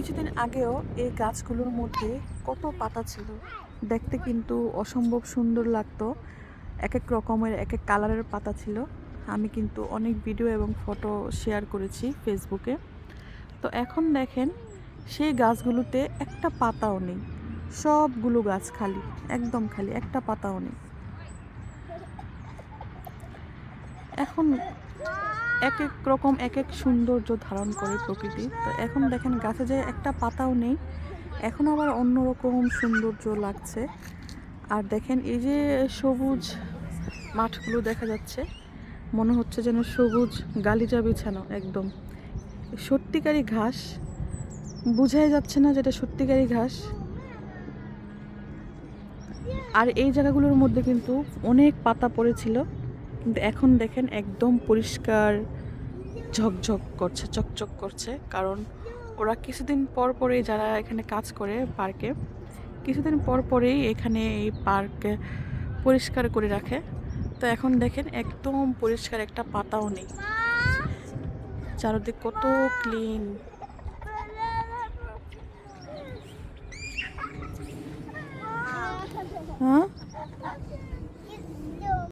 কিছুদিন আগেও এই গাছগুলোর মধ্যে কত পাতা ছিল, দেখতে কিন্তু অসম্ভব সুন্দর লাগতো। এক এক রকমের এক এক কালারের পাতা ছিল। আমি কিন্তু অনেক ভিডিও এবং ফটো শেয়ার করেছি ফেসবুকে। তো এখন দেখেন সেই গাছগুলোতে একটা পাতাও নেই, সবগুলো গাছ খালি, একদম খালি, একটা পাতাও নেই। এখন এক এক রকম এক এক সৌন্দর্য ধারণ করে প্রকৃতি। তো এখন দেখেন গাছে যে একটা পাতাও নেই, এখন আবার অন্যরকম সৌন্দর্য লাগছে। আর দেখেন এই যে সবুজ মাঠগুলো দেখা যাচ্ছে, মনে হচ্ছে যেন সবুজ গালিচা বিছানো একদম। সত্যিকারই ঘাস, বোঝাই যাচ্ছে না যেটা সত্যিকারই ঘাস। আর এই জায়গাগুলোর মধ্যে কিন্তু অনেক পাতা পড়েছিল, কিন্তু এখন দেখেন একদম পরিষ্কার, ঝকঝক করছে, চকচক করছে। কারণ ওরা কিছুদিন পর পরেই, যারা এখানে কাজ করে পার্কে, কিছুদিন পর পরেই এখানে এই পার্ক পরিষ্কার করে রাখে। তো এখন দেখেন একদম পরিষ্কার, একটা পাতাও নেই, চারদিক কত ক্লিন।